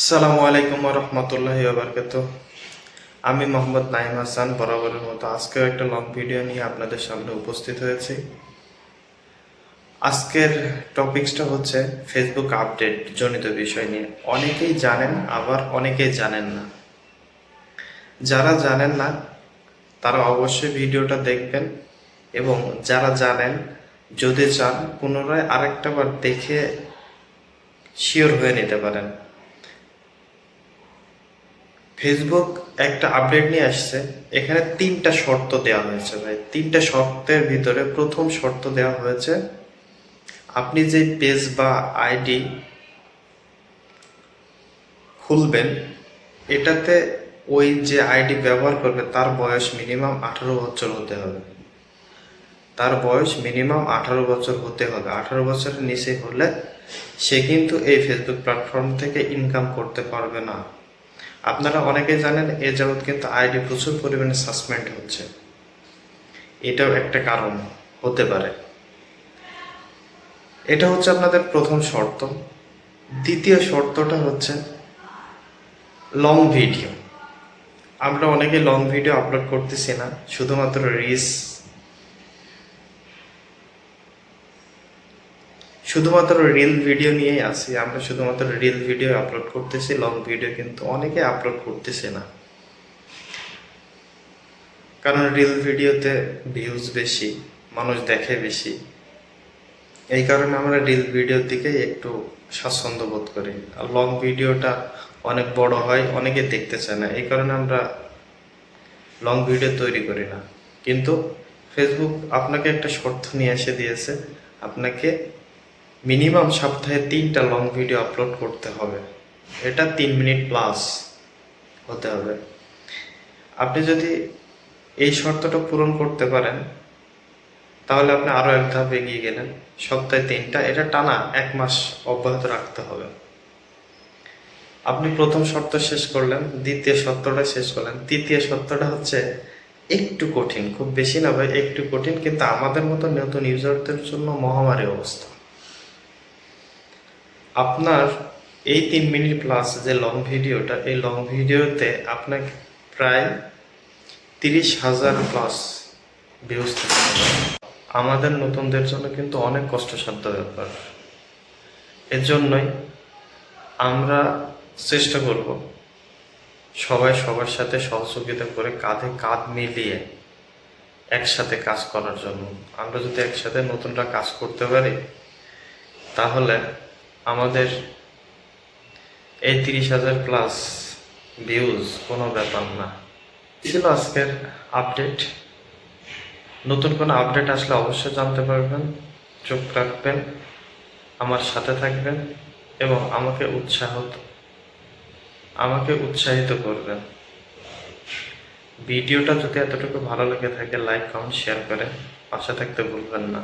আসসালামু আলাইকুম ওয়া রাহমাতুল্লাহি ওয়া বারাকাতুহু। আমি মোহাম্মদ নাঈম হাসান বরাবরের মতো আজকেও একটা লং ভিডিও নিয়ে আপনাদের সামনে উপস্থিত হয়েছি। আজকের টপিকসটা হচ্ছে ফেসবুক আপডেট জনিত বিষয় নিয়ে। অনেকেই জানেন, আবার অনেকেই জানেন না। যারা জানেন না তারা অবশ্যই ভিডিওটা দেখবেন, এবং যারা জানেন যদি চান পুনরায় আরেকটা বার দেখে শিওর হয়ে নিতে পারেন। ফেসবুক একটা আপডেট নিয়ে আসছে, এখানে 3টা শর্ত দেওয়া হয়েছে ভাই। 3টা শর্তের ভিতরে প্রথম শর্ত দেওয়া হয়েছে, আপনি যে পেজ বা আইডি খুলবেন এটাতে ওই যে আইডি ব্যবহার করবে তার বয়স মিনিমাম 18 বছর হতে হবে। তার বয়স মিনিমাম 18 বছর হতে হবে। 18 বছরের নিচে হলে সে কিন্তু এই ফেসবুক প্ল্যাটফর্ম থেকে ইনকাম করতে পারবে না। আপনারা অনেকেই জানেন এ যাবৎ কিন্তু আইডি প্রচুর পরিমাণে সাসপেন্ড হচ্ছে, এটাও একটা কারণ হতে পারে। এটা হচ্ছে আপনাদের প্রথম শর্ত। দ্বিতীয় শর্তটা হচ্ছে লং ভিডিও। আমরা অনেকে লং ভিডিও আপলোড করতেছি না, শুধুমাত্র রিল ভিডিও নিয়েই আছি। আমরা শুধুমাত্র রিল ভিডিও আপলোড করতেছি, লং ভিডিও কিন্তু অনেকে আপলোড করতেছে না। কারণ রিল ভিডিওতে ভিউজ বেশি, মানুষ দেখে বেশি, এই কারণে আমরা রিল ভিডিওর দিকে একটু স্বাচ্ছন্দ্য বোধ করি। আর লং ভিডিওটা অনেক বড় হয়, অনেকে দেখতে চায় না, এই কারণে আমরা লং ভিডিও তৈরি করি না। কিন্তু ফেসবুক আপনাকে একটা শর্ত নিয়ে এসে দিয়েছে, আপনাকে মিনিমাম সপ্তাহে 3টা লং ভিডিও আপলোড করতে হবে। এটা 3 মিনিট প্লাস হতে হবে। আপনি যদি এই শর্তটা পূরণ করতে পারেন তাহলে আপনি আরও এক ধাপ এগিয়ে গেলেন। সপ্তাহে 3টা, এটা টানা 1 মাস অব্যাহত রাখতে হবে। আপনি প্রথম শর্ত শেষ করলেন, দ্বিতীয় শর্তটা শেষ করলেন, তৃতীয় শর্তটা হচ্ছে একটু কঠিন, খুব বেশি না ভাই, একটু কঠিন, কিন্তু আমাদের মতো নতুন ইউজারদের জন্য মহামারী অবস্থা। আপনার এই 3 মিনিট প্লাস যে লং ভিডিওটা, এই লং ভিডিওতে আপনাকে প্রায় 30,000 প্লাস ভিউজ থাকতে হবে। আমাদের নতুনদের জন্য কিন্তু অনেক কষ্টসাধ্য ব্যাপার। এর জন্যই আমরা চেষ্টা করব সবাই সবার সাথে সহযোগিতা করে কাঁধে কাঁধ মিলিয়ে একসাথে কাজ করার জন্য। আমরা যদি একসাথে নতুনরা কাজ করতে পারি তাহলে আমাদের এই 30,000 প্লাস ভিউজ কোনো ব্যাপার না। ছিল আজকের আপডেট। নতুন কোনো আপডেট আসলে অবশ্যই জানতে পারবেন। চোখ রাখবেন, আমার সাথে থাকবেন এবং আমাকে উৎসাহিত করবেন। ভিডিওটা যদি এতটুকু ভালো লেগে থাকে লাইক, কমেন্ট, শেয়ার করে পাশে থাকতে ভুলবেন না।